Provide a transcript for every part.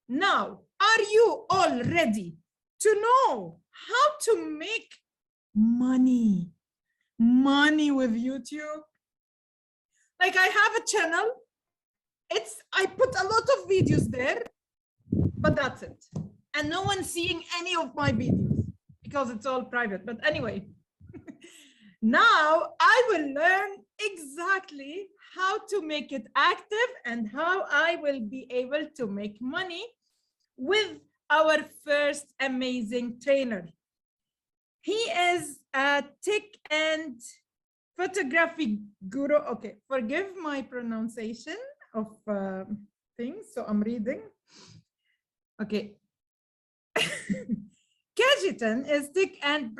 Now, are you all ready to know how to make money? Money with YouTube? Like I have a channel. I put a lot of videos there, but that's it. And no one's seeing any of my videos because it's all private. But anyway, now I will learn exactly how to make it active and how I will be able to make money with our first amazing trainer. He is a tech and photography guru. Okay, forgive my pronunciation of things. So I'm reading. Okay. Kajitan is tech and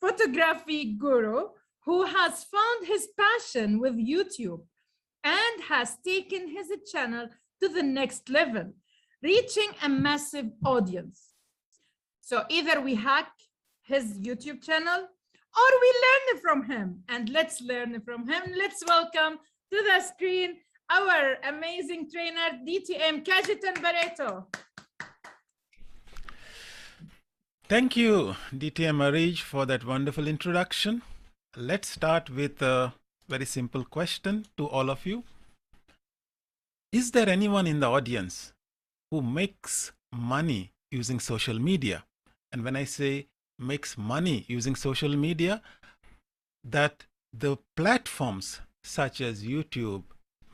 photography guru who has found his passion with YouTube and has taken his channel to the next level, reaching a massive audience. So either we hack his YouTube channel or we learn from him. And let's learn from him. Let's welcome to the screen our amazing trainer, DTM Kajitan Barreto. Thank you, DTM Arij, for that wonderful introduction. Let's start with a very simple question to all of you. Is there anyone in the audience who makes money using social media? And when I say makes money using social media, that the platforms such as YouTube,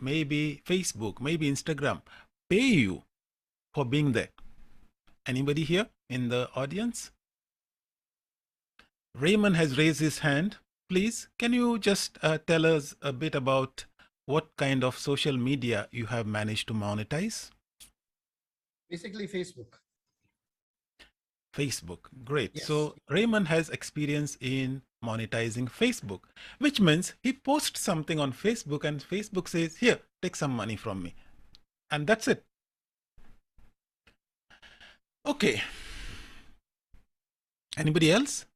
maybe Facebook, maybe Instagram, pay you for being there. Anybody here in the audience? Raymond has raised his hand. Please, can you just tell us a bit about what kind of social media you have managed to monetize? Basically, Facebook. Facebook, great. Yes. So Raymond has experience in monetizing Facebook, which means he posts something on Facebook and Facebook says, here, take some money from me. And that's it. Okay. Anybody else?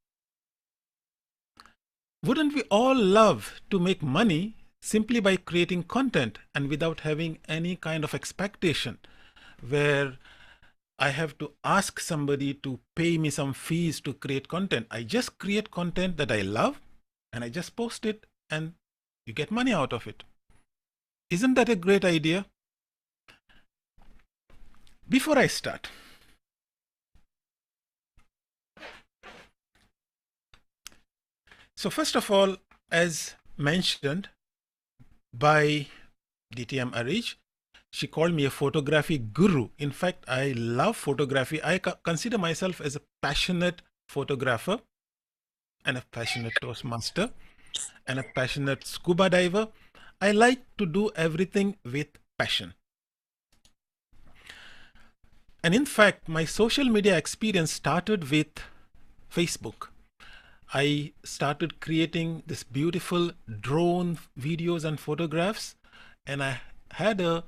Wouldn't we all love to make money simply by creating content and without having any kind of expectation where I have to ask somebody to pay me some fees to create content? I just create content that I love and I just post it and you get money out of it. Isn't that a great idea? Before I start, so first of all, as mentioned by DTM Arij, she called me a photography guru. In fact, I love photography. I consider myself as a passionate photographer and a passionate Toastmaster and a passionate scuba diver. I like to do everything with passion. And in fact, my social media experience started with Facebook. I started creating this beautiful drone videos and photographs, and I had a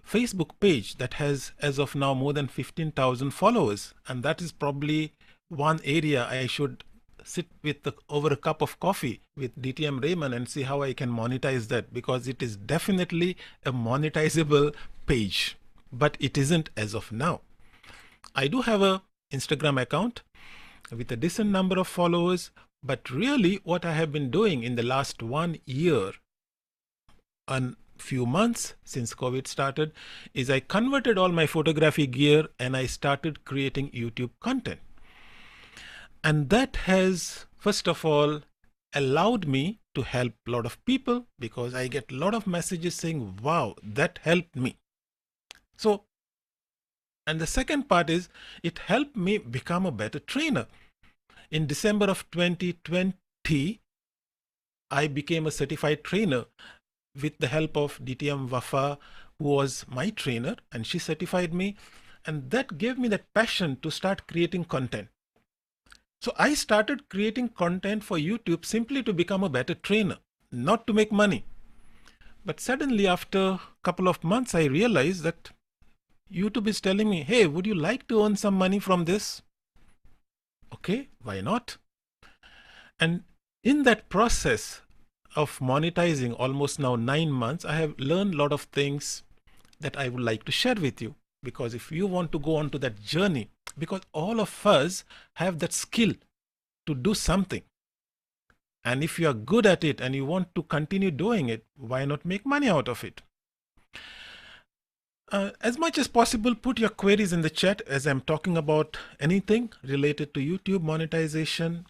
Facebook page that has, as of now, more than 15,000 followers. And that is probably one area I should sit with over a cup of coffee with DTM Raymond and see how I can monetize that, because it is definitely a monetizable page, but it isn't as of now. I do have a Instagram account with a decent number of followers, but really what I have been doing in the last 1 year and few months since COVID started is I converted all my photography gear and I started creating YouTube content. And that has, first of all, allowed me to help a lot of people, because I get a lot of messages saying, wow, that helped me. So, and the second part is it helped me become a better trainer. In December of 2020, I became a certified trainer with the help of DTM Wafa, who was my trainer, and she certified me. And that gave me that passion to start creating content. So I started creating content for YouTube simply to become a better trainer, not to make money. But suddenly after a couple of months, I realized that YouTube is telling me, hey, would you like to earn some money from this? Okay, why not? And in that process of monetizing almost now 9 months, I have learned a lot of things that I would like to share with you. Because if you want to go on to that journey, because all of us have that skill to do something. And if you are good at it and you want to continue doing it, why not make money out of it? As much as possible, put your queries in the chat as I'm talking about anything related to YouTube monetization,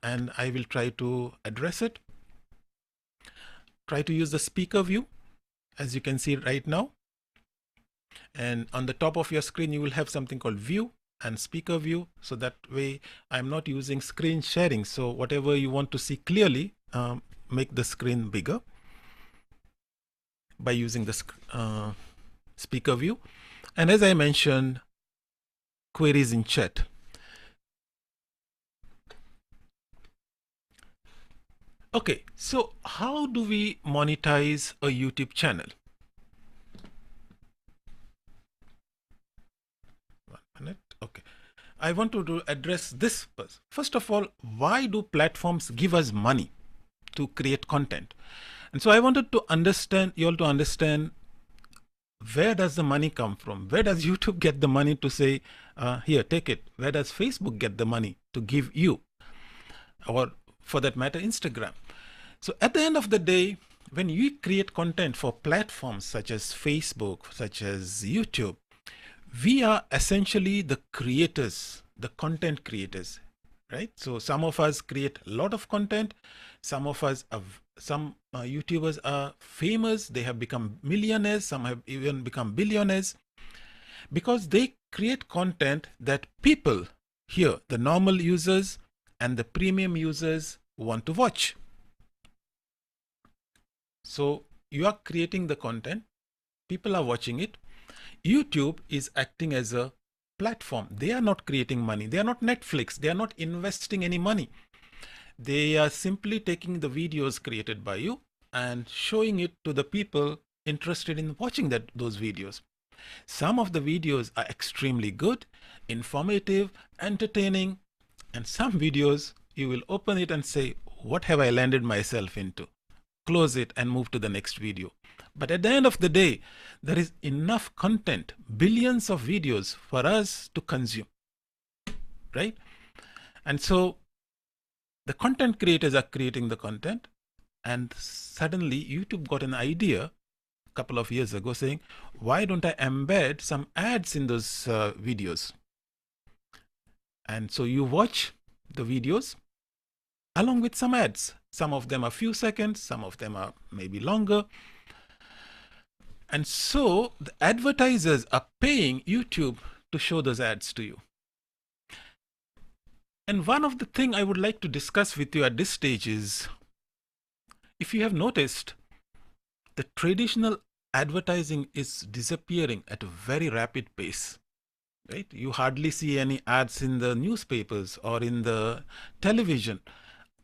and I will try to address it. Try to use the speaker view, as you can see right now. And on the top of your screen, you will have something called view and speaker view. So that way I'm not using screen sharing. So whatever you want to see clearly, make the screen bigger by using the speaker view. And as I mentioned, queries in chat. Okay, so how do we monetize a YouTube channel? 1 minute. Okay, I want to address this first. First of all, why do platforms give us money to create content? And so I wanted to understand you all to understand, where does the money come from? Where does YouTube get the money to say, here, take it? Where does Facebook get the money to give you? Or for that matter, Instagram. So at the end of the day, when you create content for platforms such as Facebook, such as YouTube, we are essentially the creators, the content creators, right? So some of us create a lot of content. Some of us, some YouTubers are famous. They have become millionaires. Some have even become billionaires because they create content that people here, the normal users and the premium users, want to watch. So you are creating the content, people are watching it. YouTube is acting as a platform. They are not creating money. They are not Netflix. They are not investing any money. They are simply taking the videos created by you and showing it to the people interested in watching those videos. Some of the videos are extremely good, informative, entertaining, and some videos you will open it and say, what have I landed myself into? Close it and move to the next video. But at the end of the day, there is enough content, billions of videos for us to consume, right? And so the content creators are creating the content, and suddenly YouTube got an idea a couple of years ago saying, why don't I embed some ads in those videos? And so you watch the videos along with some ads. Some of them are few seconds, some of them are maybe longer. And so the advertisers are paying YouTube to show those ads to you. And one of the things I would like to discuss with you at this stage is, if you have noticed, the traditional advertising is disappearing at a very rapid pace, right? You hardly see any ads in the newspapers or in the television.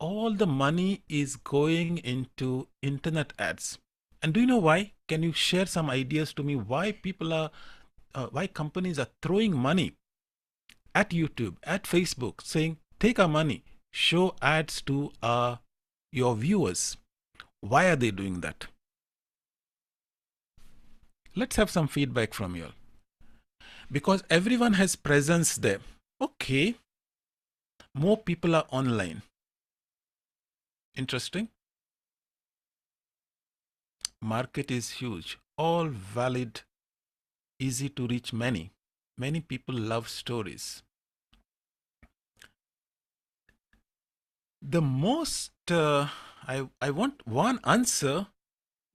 All the money is going into internet ads. And do you know why? Can you share some ideas to me why people are, why companies are throwing money at YouTube, at Facebook, saying, take our money, show ads to your viewers? Why are they doing that? Let's have some feedback from you all. Because everyone has presence there. Okay, more people are online. Interesting. Market is huge. All valid, easy to reach many. Many people love stories. The most, I want one answer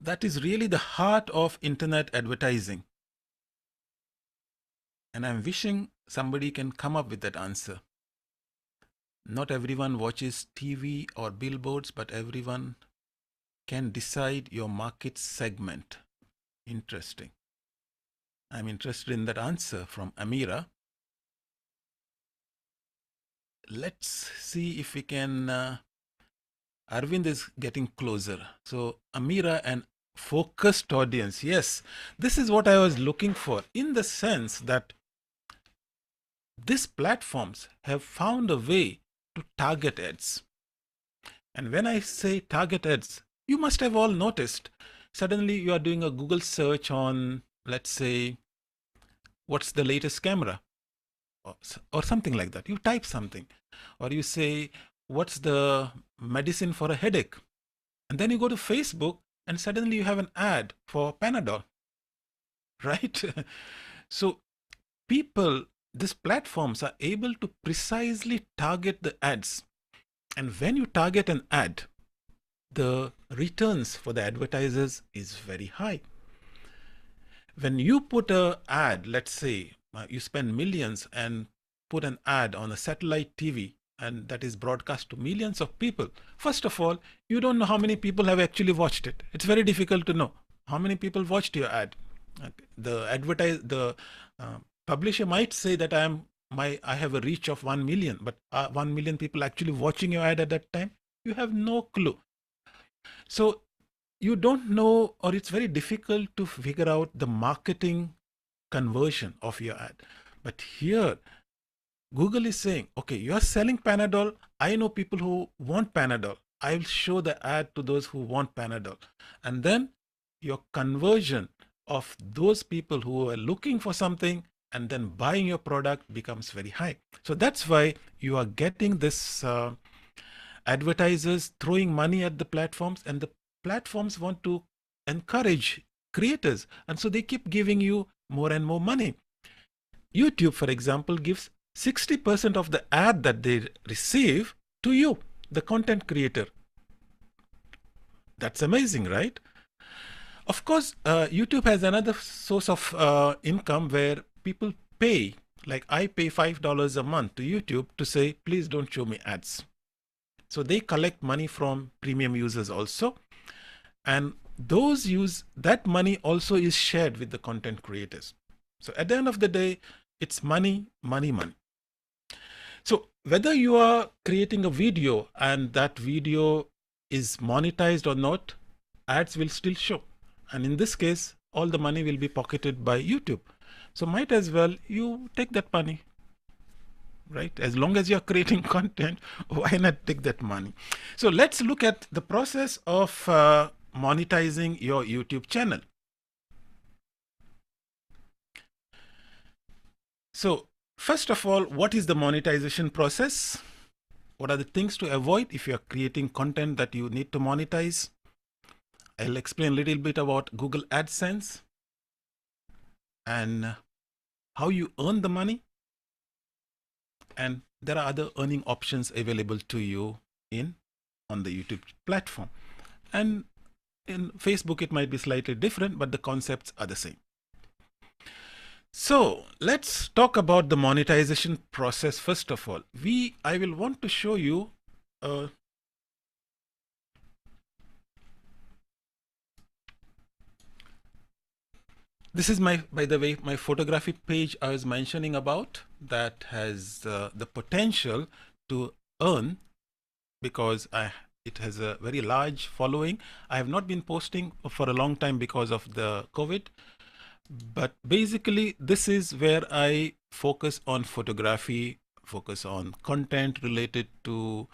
that is really the heart of internet advertising. And I'm wishing somebody can come up with that answer. Not everyone watches TV or billboards, but everyone can decide your market segment. Interesting. I'm interested in that answer from Amira. Let's see if we can. Arvind is getting closer. So Amira and focused audience. Yes, this is what I was looking for, in the sense that these platforms have found a way to target ads. And when I say target ads, you must have all noticed, suddenly you are doing a Google search on, let's say, what's the latest camera? Or something like that. You type something. Or you say, what's the medicine for a headache? And then you go to Facebook and suddenly you have an ad for Panadol, right? So people, these platforms are able to precisely target the ads. And when you target an ad, the returns for the advertisers is very high. When you put an ad, let's say you spend millions and put an ad on a satellite TV, and that is broadcast to millions of people. First of all, you don't know how many people have actually watched it. It's very difficult to know how many people watched your ad. The publisher might say that I have a reach of 1 million, but 1 million people actually watching your ad at that time? You have no clue. So you don't know, or it's very difficult to figure out the marketing conversion of your ad. But here, Google is saying, okay, you're selling Panadol. I know people who want Panadol. I will show the ad to those who want Panadol. And then your conversion of those people who are looking for something and then buying your product becomes very high. So that's why you are getting this advertisers throwing money at the platforms, and the platforms want to encourage creators. And so they keep giving you more and more money. YouTube, for example, gives 60% of the ad that they receive to you, the content creator. That's amazing, right? Of course, YouTube has another source of income where people pay, like I pay $5 a month to YouTube to say, please don't show me ads. So they collect money from premium users also. And that money also is shared with the content creators. So at the end of the day, it's money, money, money. So whether you are creating a video and that video is monetized or not, ads will still show. And in this case, all the money will be pocketed by YouTube. So might as well you take that money, right? As long as you're creating content, why not take that money? So let's look at the process of monetizing your YouTube channel. So first of all, what is the monetization process? What are the things to avoid if you're creating content that you need to monetize? I'll explain a little bit about Google AdSense and how you earn the money. And there are other earning options available to you on the YouTube platform. And in Facebook, it might be slightly different, but the concepts are the same. So let's talk about the monetization process. First of all, I will want to show you this is by the way, my photography page I was mentioning about that has the potential to earn because it has a very large following. I have not been posting for a long time because of the COVID, but basically this is where I focus on photography, focus on content related to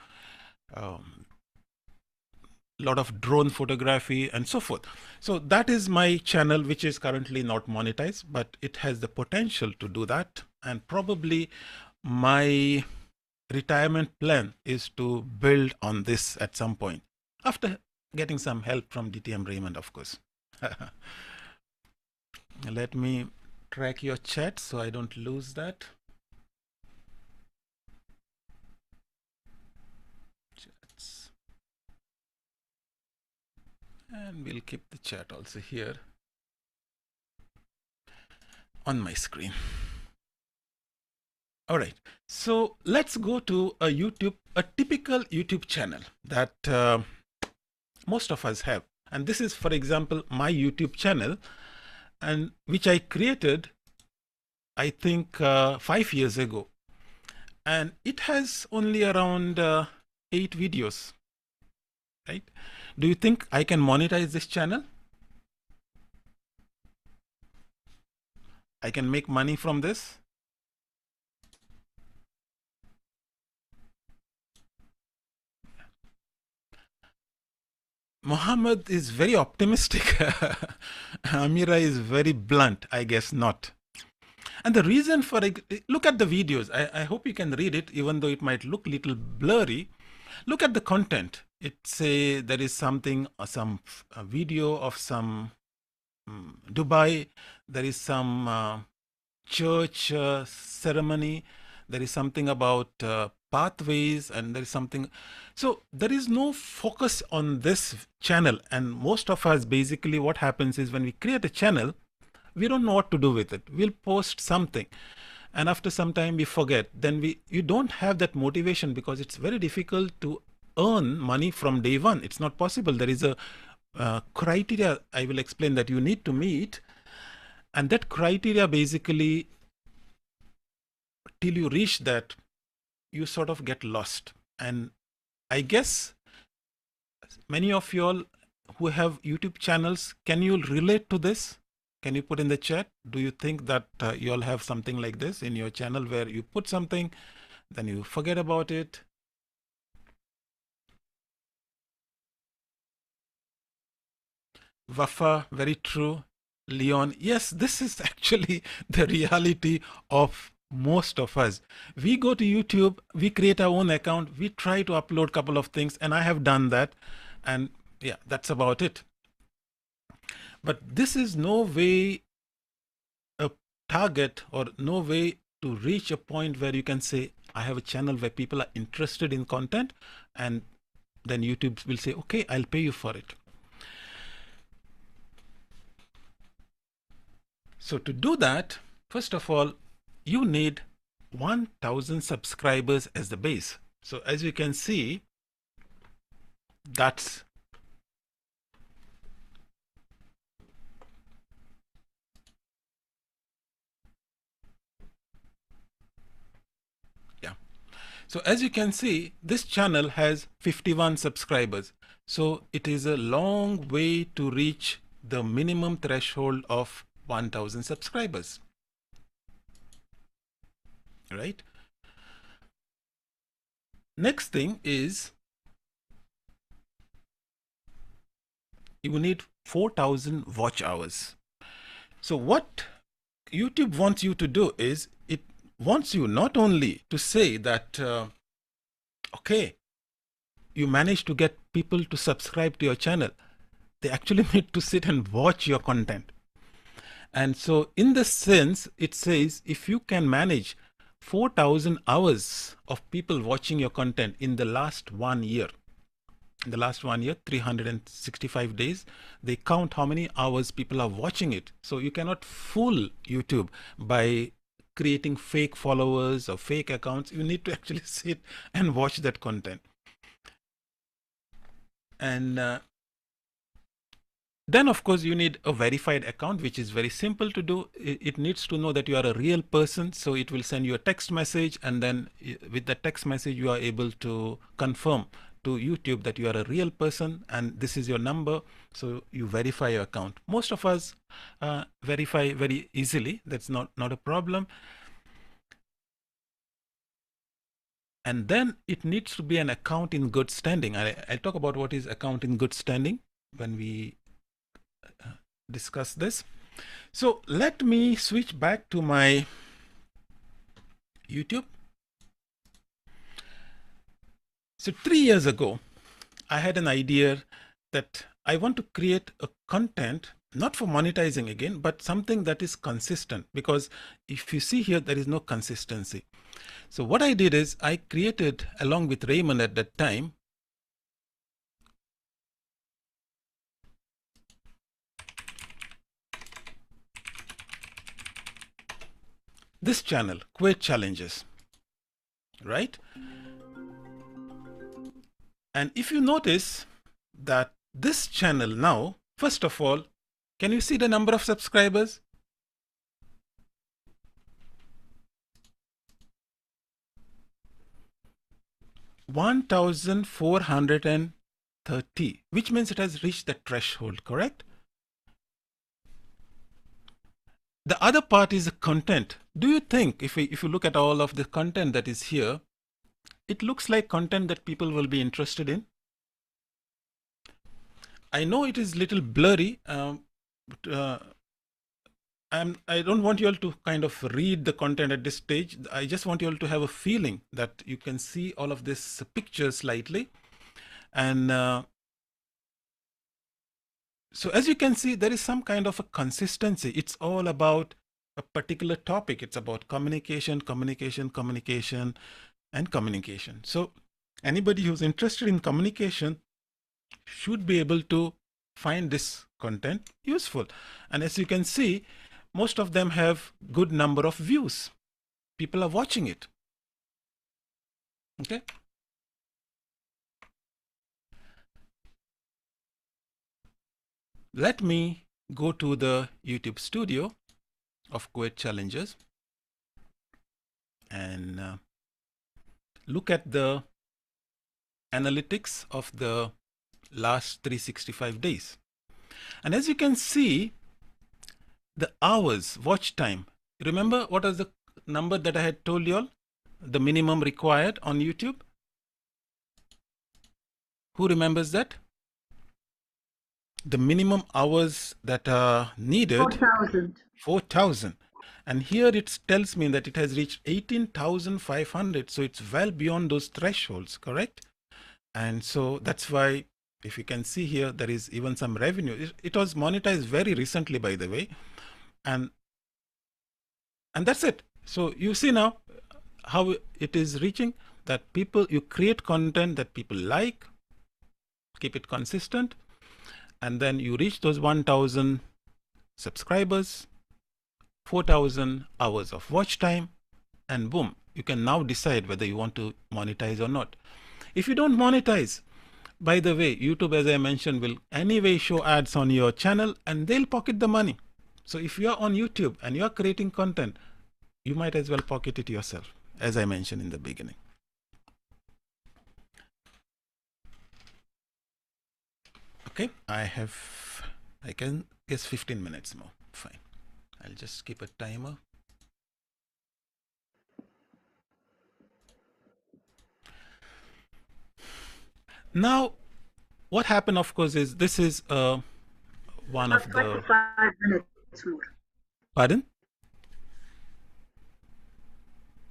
lot of drone photography and so forth. So that is my channel, which is currently not monetized, but it has the potential to do that. And probably my retirement plan is to build on this at some point after getting some help from DTM Raymond, of course. Let me track your chat so I don't lose that. And we'll keep the chat also here on my screen. All right, so let's go to a typical YouTube channel that most of us have. And this is, for example, my YouTube channel, and which I created, I think 5 years ago. And it has only around 8 videos, right? Do you think I can monetize this channel? I can make money from this? Mohammed is very optimistic. Amira is very blunt. I guess not. And the reason for it, look at the videos. I hope you can read it, even though it might look a little blurry. Look at the content. It say there is something, some video of some Dubai. There is some church ceremony. There is something about pathways, and there is something. So there is no focus on this channel. And most of us, basically what happens is when we create a channel, we don't know what to do with it. We'll post something, and after some time we forget. Then you don't have that motivation, because it's very difficult to earn money from day one. It's not possible. There is a criteria I will explain that you need to meet, and that criteria basically, till you reach that, you sort of get lost. And I guess many of you all who have YouTube channels, can you relate to this? Can you put in the chat? Do you think that you all have something like this in your channel, where you put something, then you forget about it? Wafa, very true. Leon, yes, this is actually the reality of most of us. We go to YouTube, we create our own account, we try to upload a couple of things, and I have done that. And yeah, that's about it. But this is no way a target, or no way to reach a point where you can say, I have a channel where people are interested in content, and then YouTube will say, okay, I'll pay you for it. So to do that, first of all, you need 1,000 subscribers as the base. So as you can see, that's so as you can see, this channel has 51 subscribers. So it is a long way to reach the minimum threshold of 1,000 subscribers, right? Next thing is, you need 4,000 watch hours. So what YouTube wants you to do is, it wants you not only to say that, okay, you managed to get people to subscribe to your channel, they actually need to sit and watch your content. And so in this sense, it says, if you can manage 4,000 hours of people watching your content in the last 1 year, 365 days, they count how many hours people are watching it. So you cannot fool YouTube by creating fake followers or fake accounts. You need to actually sit and watch that content. And then of course you need a verified account, which is very simple to do. It needs to know that you are a real person. So it will send you a text message, and then with the text message you are able to confirm to YouTube that you are a real person and this is your number. So you verify your account. Most of us verify very easily. That's not a problem. And then it needs to be an account in good standing. I'll talk about what is account in good standing when we discuss this. So let me switch back to my YouTube. So 3 years ago, I had an idea that I want to create a content, not for monetizing again, but something that is consistent, because if you see here, there is no consistency. So what I did is I created, along with Raymond at that time, this channel, Quiz Challenges, right? And if you notice that this channel now, first of all, can you see the number of subscribers? $1,430, which means it has reached the threshold, correct? The other part is the content. Do you think, if you look at all of the content that is here, it looks like content that people will be interested in? I know it is little blurry, I don't want you all to kind of read the content at this stage. I just want you all to have a feeling that you can see all of this picture slightly. And so as you can see, there is some kind of a consistency. It's all about a particular topic. It's about communication, communication, communication, and communication. So anybody who's interested in communication should be able to find this content useful. And as you can see, most of them have good number of views. People are watching it. Okay. Let me go to the YouTube studio of Kuwait Challenges and look at the analytics of the last 365 days. And as you can see, the hours watch time. Remember what was the number that I had told you all? The minimum required on YouTube? Who remembers that? The minimum hours that are needed. 4,000. 4,000. And here it tells me that it has reached 18,500. So it's well beyond those thresholds, correct? And so that's why, if you can see here, there is even some revenue. It was monetized very recently, by the way. And that's it. So you see now how it is reaching, that people, you create content that people like, keep it consistent, and then you reach those 1,000 subscribers, 4,000 hours of watch time, and boom, you can now decide whether you want to monetize or not. If you don't monetize, by the way, YouTube, as I mentioned, will anyway show ads on your channel and they'll pocket the money. So if you're on YouTube and you're creating content, you might as well pocket it yourself, as I mentioned in the beginning. Okay, I can guess 15 minutes more. Fine. I'll just keep a timer. Now, what happened, of course, is this is one of the 25 minutes more. Pardon?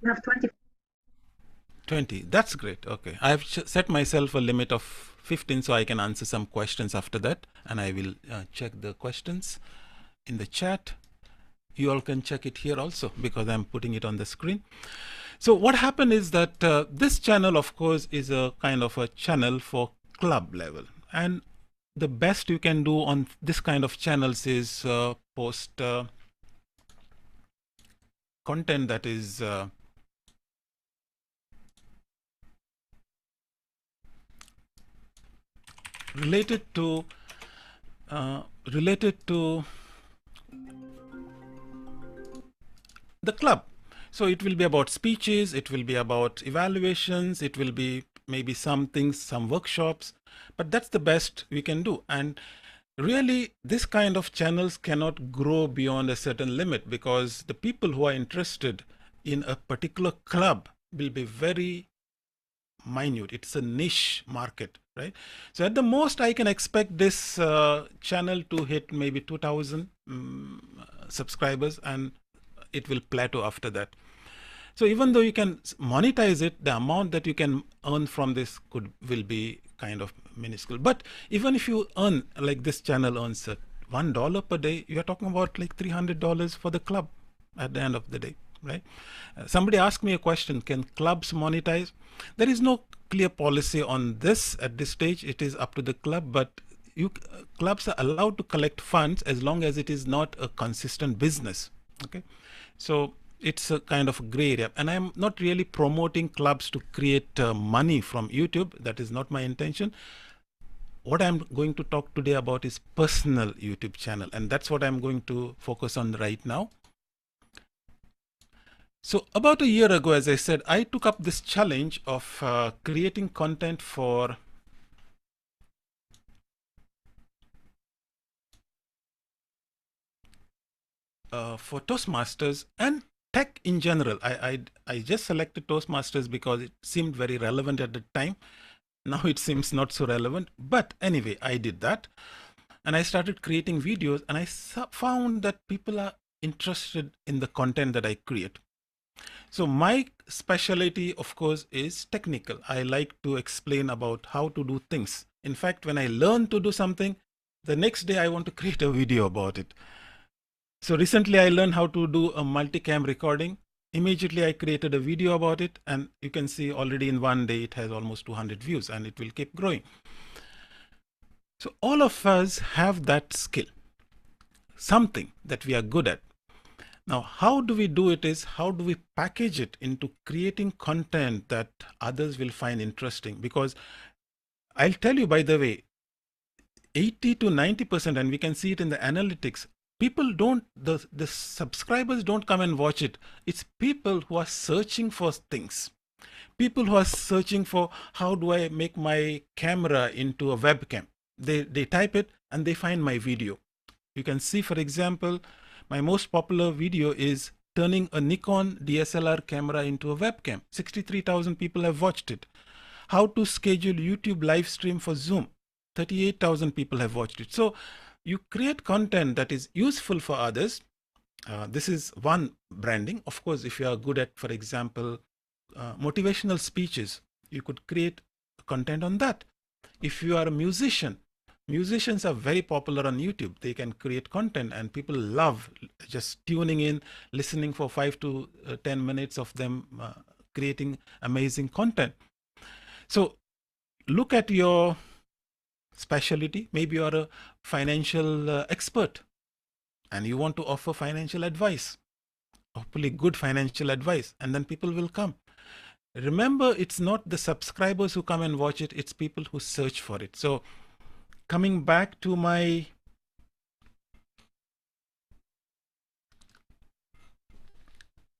You have 20. That's great. Okay. I've set myself a limit of 15 so I can answer some questions after that. And I will check the questions in the chat. You all can check it here also because I'm putting it on the screen. So what happened is that this channel, of course, is a kind of a channel for club level. And the best you can do on this kind of channels is post content that is related to the club. So it will be about speeches, it will be about evaluations, it will be maybe some things, some workshops, but that's the best we can do. And really, this kind of channels cannot grow beyond a certain limit because the people who are interested in a particular club will be very minute. It's a niche market, right? So at the most, I can expect this channel to hit maybe 2,000 subscribers, and it will plateau after that. So even though you can monetize it, the amount that you can earn from this will be kind of minuscule. But even if you earn, like this channel earns $1 per day, you're talking about like $300 for the club at the end of the day, right? Somebody asked me a question, can clubs monetize? There is no clear policy on this at this stage. It is up to the club, but clubs are allowed to collect funds as long as it is not a consistent business, okay? So it's a kind of gray area, and I'm not really promoting clubs to create money from YouTube. That is not my intention. What I'm going to talk today about is personal YouTube channel, and that's what I'm going to focus on right now. So about a year ago, as I said, I took up this challenge of creating content for Toastmasters and tech in general. I just selected Toastmasters because it seemed very relevant at the time. Now it seems not so relevant, but anyway, I did that and I started creating videos, and I found that people are interested in the content that I create. So my specialty, of course, is technical. I like to explain about how to do things. In fact, when I learn to do something, the next day I want to create a video about it. So recently I learned how to do a multicam recording. Immediately I created a video about it, and you can see already in one day it has almost 200 views, and it will keep growing. So all of us have that skill, something that we are good at. Now, how do we do it is, how do we package it into creating content that others will find interesting? Because I'll tell you, by the way, 80 to 90%, and we can see it in the analytics, people don't, the subscribers don't come and watch it. It's people who are searching for things. People who are searching for, how do I make my camera into a webcam? They type it and they find my video. You can see, for example, my most popular video is turning a Nikon DSLR camera into a webcam. 63,000 people have watched it. How to schedule YouTube live stream for Zoom. 38,000 people have watched it. So you create content that is useful for others. This is one branding. Of course, if you are good at, for example, motivational speeches, you could create content on that. If you are a musician, musicians are very popular on YouTube. They can create content, and people love just tuning in, listening for 5 to 10 minutes of them creating amazing content. So look at your specialty. Maybe you are a financial expert and you want to offer financial advice, hopefully good financial advice, and then people will come. Remember, it's not the subscribers who come and watch it, it's people who search for it. So coming back to my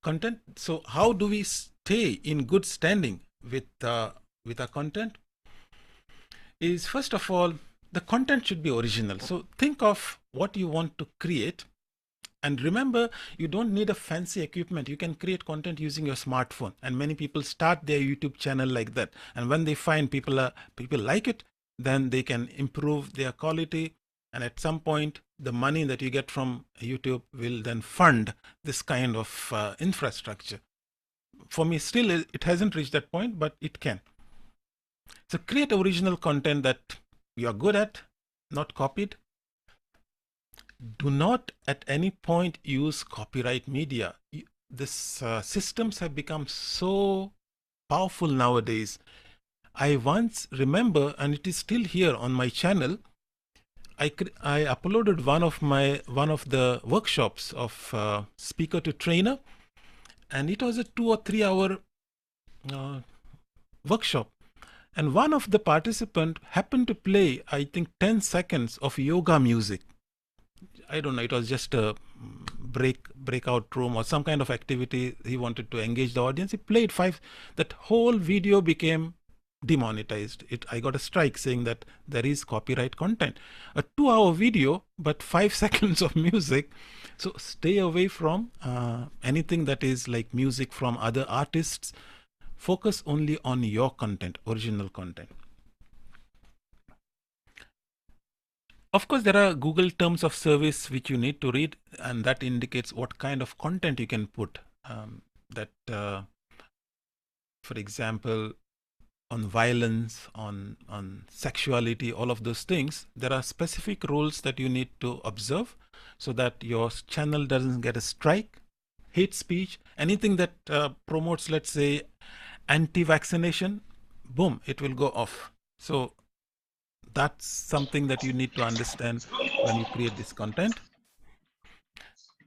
content, so how do we stay in good standing with our content? Is, first of all, the content should be original. So think of what you want to create, and remember, you don't need a fancy equipment. You can create content using your smartphone, and many people start their YouTube channel like that. And when they find people like it, then they can improve their quality, and at some point the money that you get from YouTube will then fund this kind of infrastructure. For me, still it hasn't reached that point, but it can. So create original content that you are good at, not copied. Do not at any point use copyright media. This systems have become so powerful nowadays. I once remember, and it is still here on my channel, I uploaded one of the workshops of speaker to trainer, and it was a 2 or 3 hour workshop. And one of the participants happened to play, I think, 10 seconds of yoga music. I don't know, it was just a breakout room or some kind of activity. He wanted to engage the audience. He played 5, that whole video became demonetized. I got a strike saying that there is copyright content. A 2-hour video, but 5 seconds of music. So stay away from anything that is like music from other artists. Focus only on your content, original content. Of course, there are Google terms of service which you need to read, and that indicates what kind of content you can put. For example, on violence, on sexuality, all of those things, there are specific rules that you need to observe so that your channel doesn't get a strike. Hate speech, anything that promotes, let's say, anti-vaccination, boom, it will go off. So that's something that you need to understand when you create this content.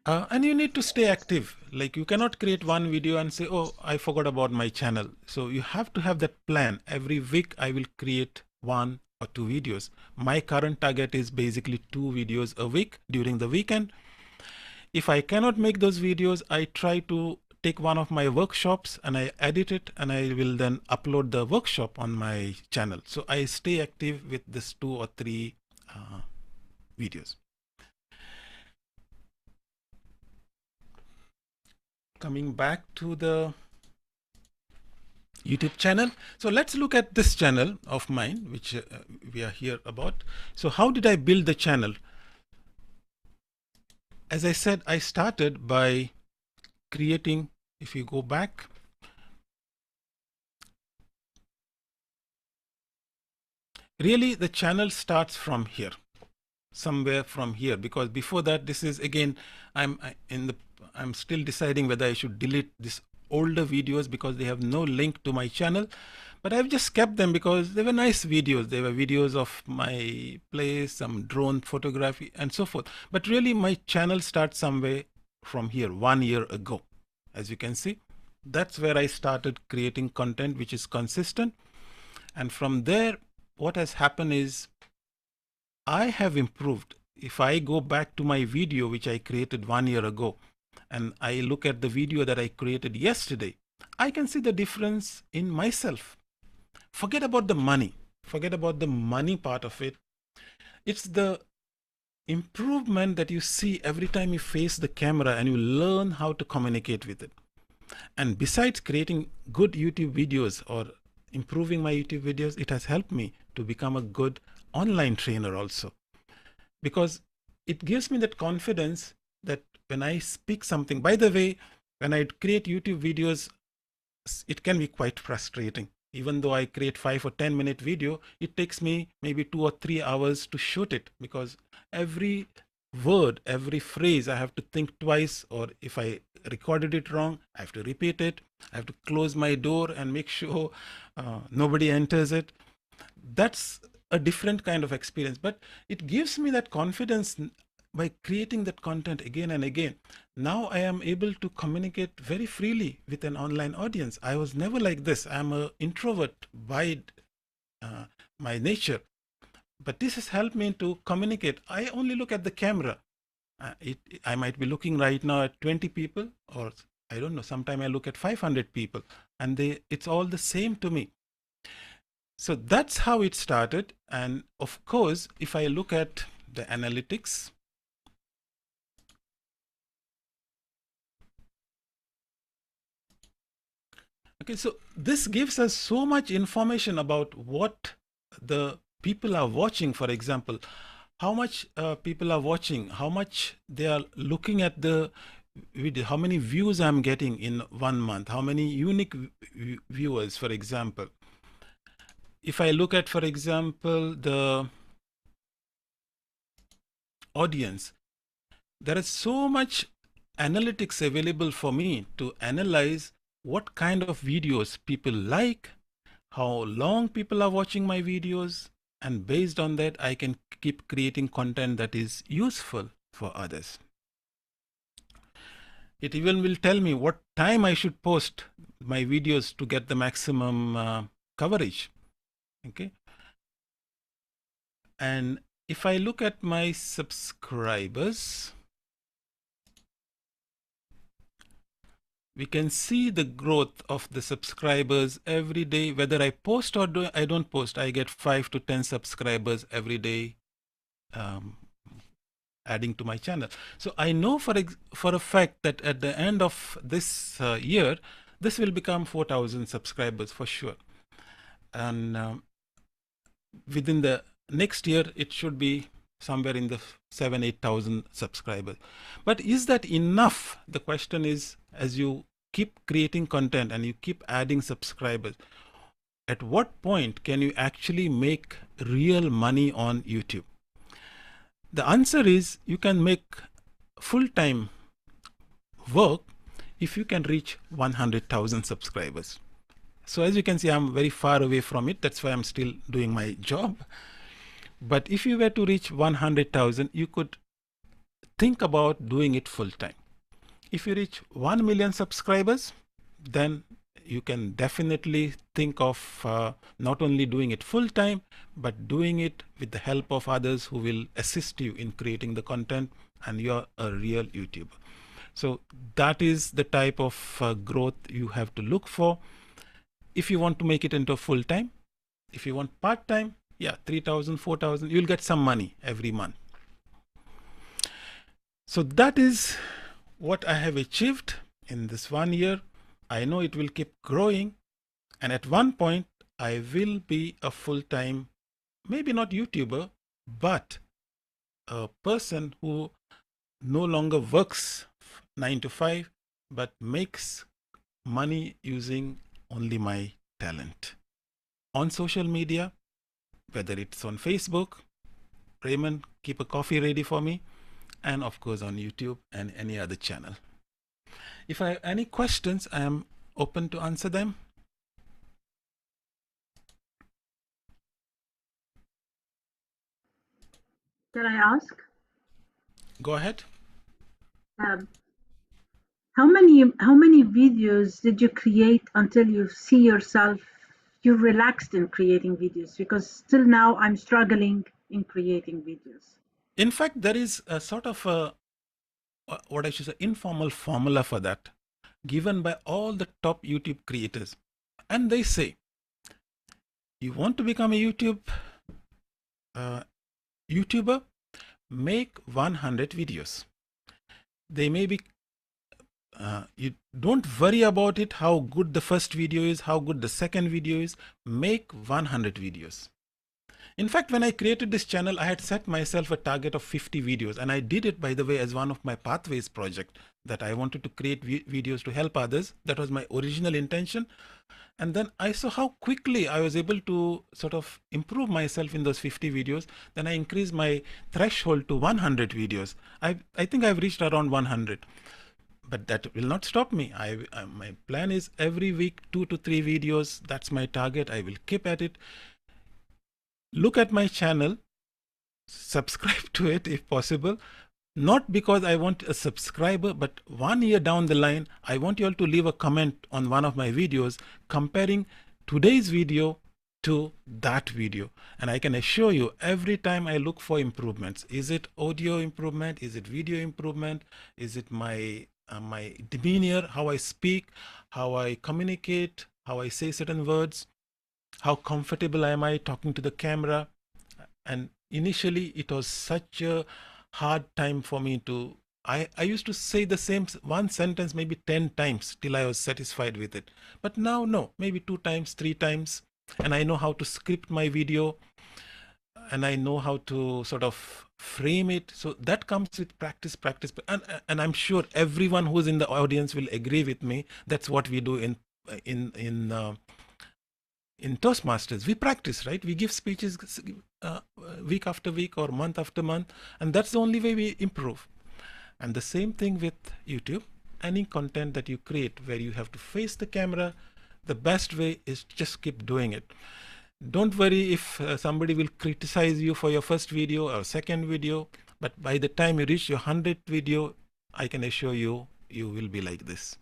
And you need to stay active. Like, you cannot create one video and say, oh, I forgot about my channel. So you have to have that plan. Every week I will create 1 or 2 videos. My current target is basically 2 videos a week during the weekend. If I cannot make those videos, I try to take one of my workshops and I edit it, and I will then upload the workshop on my channel. So I stay active with this 2 or 3 videos. Coming back to the YouTube channel. So let's look at this channel of mine, which we are here about. So how did I build the channel? as I said, I started by creating, if you go back, really the channel starts from here, somewhere from here, because before that, this is again, I'm still deciding whether I should delete this older videos because they have no link to my channel, but I've just kept them because they were nice videos. They were videos of my place, some drone photography and so forth. But really my channel starts somewhere from here, 1 year ago. As you can see, that's where I started creating content which is consistent. And from there, what has happened is I have improved. If I go back to my video, which I created 1 year ago, and I look at the video that I created yesterday, I can see the difference in myself. Forget about the money. Forget about the money part of it. It's the improvement that you see every time you face the camera and you learn how to communicate with it. And besides creating good YouTube videos or improving my YouTube videos, it has helped me to become a good online trainer also. Because it gives me that confidence that when I speak something, by the way, when I create YouTube videos, it can be quite frustrating. Even though I create 5 or 10 minute video, it takes me maybe 2 or 3 hours to shoot it, because every word, every phrase, I have to think twice, or if I recorded it wrong, I have to repeat it. I have to close my door and make sure nobody enters it. That's a different kind of experience, but it gives me that confidence by creating that content again and again. Now I am able to communicate very freely with an online audience. I was never like this. I'm an introvert by my nature, but this has helped me to communicate. I only look at the camera. I might be looking right now at 20 people, or I don't know, sometime I look at 500 people, and it's all the same to me. So that's how it started. And of course, if I look at the analytics, okay, so this gives us so much information about what the people are watching. For example, how much people are watching, how much they are looking at the video, how many views I'm getting in 1 month, how many unique viewers, for example. If I look at, for example, the audience, there is so much analytics available for me to analyze what kind of videos people like, how long people are watching my videos, and based on that, I can keep creating content that is useful for others. It even will tell me what time I should post my videos to get the maximum coverage. Okay. And if I look at my subscribers, we can see the growth of the subscribers every day. Whether I post or I don't post, I get 5 to 10 subscribers every day, adding to my channel. So I know for a fact that at the end of this year, this will become 4,000 subscribers for sure. And within the next year, it should be somewhere in the 7,000-8,000 subscribers. But is that enough? The question is, as you keep creating content and you keep adding subscribers, at what point can you actually make real money on YouTube? The answer is you can make full-time work if you can reach 100,000 subscribers. So as you can see, I'm very far away from it. That's why I'm still doing my job. But if you were to reach 100,000, you could think about doing it full-time. If you reach 1 million subscribers, then you can definitely think of not only doing it full-time, but doing it with the help of others who will assist you in creating the content, and you're a real YouTuber. So that is the type of growth you have to look for. If you want to make it into full-time, if you want part-time, yeah, 3,000, 4,000, you'll get some money every month. So that is what I have achieved in this 1 year. I know it will keep growing, and at one point I will be a full-time, maybe not YouTuber, but a person who no longer works 9 to 5, but makes money using only my talent. On social media, whether it's on Facebook, Raymond, keep a coffee ready for me, and of course on YouTube and any other channel. If I have any questions, I am open to answer them. Can I ask? Go ahead. How many videos did you create until you see yourself you relaxed in creating videos? Because still now I'm struggling in creating videos. In fact, there is a sort of a, what I should say, informal formula for that given by all the top YouTube creators. And they say, you want to become a YouTuber, make 100 videos. They may be, you don't worry about it, how good the first video is, how good the second video is, make 100 videos. In fact, when I created this channel, I had set myself a target of 50 videos. And I did it, by the way, as one of my Pathways project, that I wanted to create videos to help others. That was my original intention. And then I saw how quickly I was able to sort of improve myself in those 50 videos. Then I increased my threshold to 100 videos. I think I've reached around 100. But that will not stop me. My plan is every week, 2 to 3 videos. That's my target. I will keep at it. Look at my channel, subscribe to it if possible, not because I want a subscriber, but 1 year down the line, I want you all to leave a comment on one of my videos comparing today's video to that video. And I can assure you, every time I look for improvements, is it audio improvement? Is it video improvement? Is it my demeanor, how I speak, how I communicate, how I say certain words? How comfortable am I talking to the camera? And initially it was such a hard time for me to, I used to say the same one sentence maybe 10 times till I was satisfied with it. But now, no, maybe 2 times, 3 times. And I know how to script my video, and I know how to sort of frame it. So that comes with practice. And I'm sure everyone who's in the audience will agree with me. That's what we do in Toastmasters. We practice, right? We give speeches week after week or month after month, and that's the only way we improve. And the same thing with YouTube. Any content that you create where you have to face the camera, the best way is just keep doing it. Don't worry if somebody will criticize you for your first video or second video, but by the time you reach your 100th video, I can assure you, you will be like this.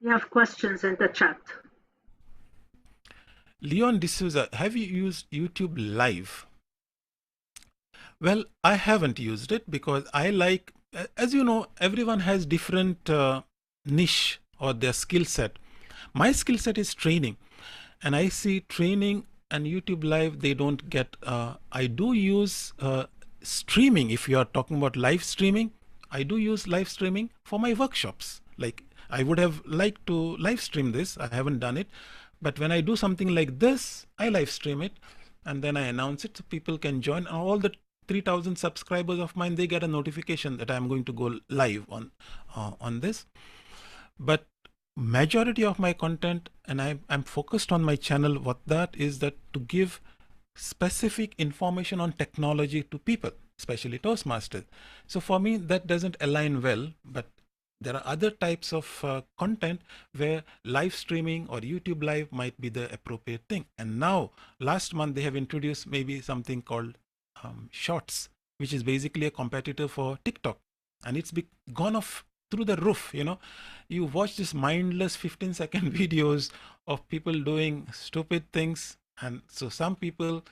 We have questions in the chat. Leon D'Souza, have you used YouTube Live? Well, I haven't used it because I like, as you know, everyone has different niche or their skill set. My skill set is training, and I see training and YouTube Live, they don't get, I do use streaming. If you are talking about live streaming, I do use live streaming for my workshops. Like, I would have liked to live stream this. I haven't done it. But when I do something like this, I live stream it and then I announce it so people can join. All the 3,000 subscribers of mine, they get a notification that I'm going to go live on this. But majority of my content, and I'm focused on my channel, what that is, that to give specific information on technology to people, especially Toastmasters. So for me, that doesn't align well, but there are other types of content where live streaming or YouTube Live might be the appropriate thing. And now, last month, they have introduced maybe something called Shorts, which is basically a competitor for TikTok. And it's gone off through the roof. You know, you watch this mindless 15-second videos of people doing stupid things. And so some people,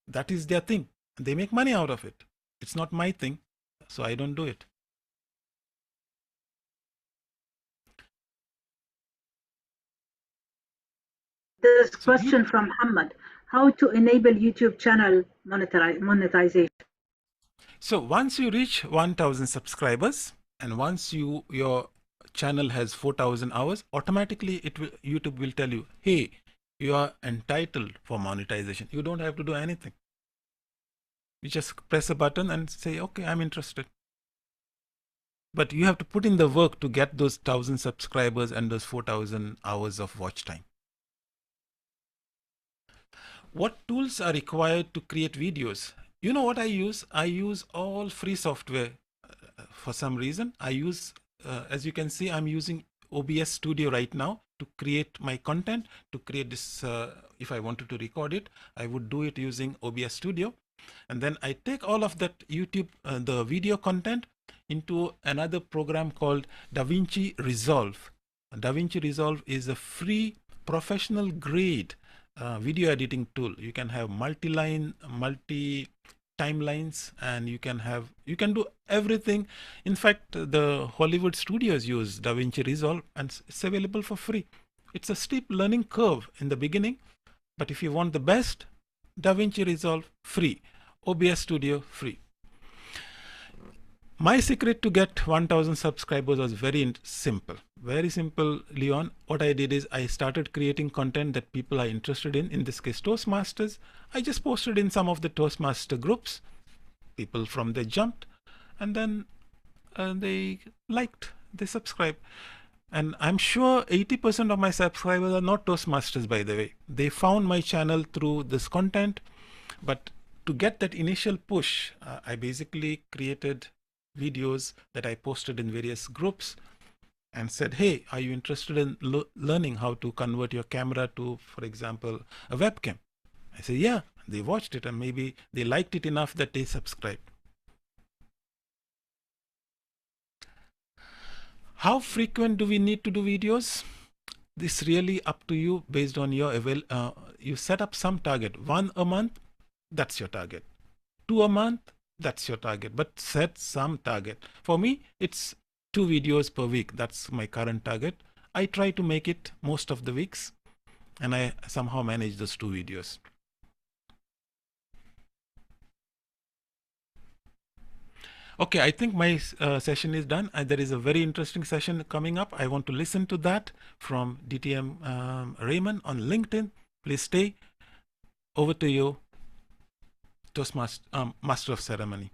that is their thing. They make money out of it. It's not my thing, so I don't do it. There's a question from Muhammad. How to enable YouTube channel monetization? So once you reach 1,000 subscribers and once your channel has 4,000 hours, automatically YouTube will tell you, hey, you are entitled for monetization. You don't have to do anything. You just press a button and say, okay, I'm interested. But you have to put in the work to get those 1,000 subscribers and those 4,000 hours of watch time. What tools are required to create videos? You know what I use? I use all free software. For some reason, I use, as you can see, I'm using OBS Studio right now to create my content, to create this. If I wanted to record it, I would do it using OBS Studio. And then I take all of that YouTube, the video content, into another program called DaVinci Resolve. DaVinci Resolve is a free professional grade video editing tool. You can have multi-line, multi-timelines, and you can do everything. In fact, the Hollywood studios use DaVinci Resolve, and it's available for free. It's a steep learning curve in the beginning, but if you want the best, DaVinci Resolve free, OBS Studio free. My secret to get 1,000 subscribers was very simple, Leon. What I did is I started creating content that people are interested in this case, Toastmasters. I just posted in some of the Toastmaster groups. People from there jumped, and then they liked, they subscribed. And I'm sure 80% of my subscribers are not Toastmasters, by the way. They found my channel through this content. But to get that initial push, I basically created videos that I posted in various groups and said, hey, are you interested in learning how to convert your camera to, for example, a webcam? I say, yeah. They watched it and maybe they liked it enough that they subscribed. How frequent do we need to do videos? This really up to you based on your you set up some target. 1 a month, that's your target. 2 a month, that's your target, but set some target. For me, it's 2 videos per week. That's my current target. I try to make it most of the weeks, and I somehow manage those 2 videos. Okay, I think my session is done. There is a very interesting session coming up. I want to listen to that from DTM Raymond on LinkedIn. Please stay. Over to you, Toastmaster, Master of Ceremony.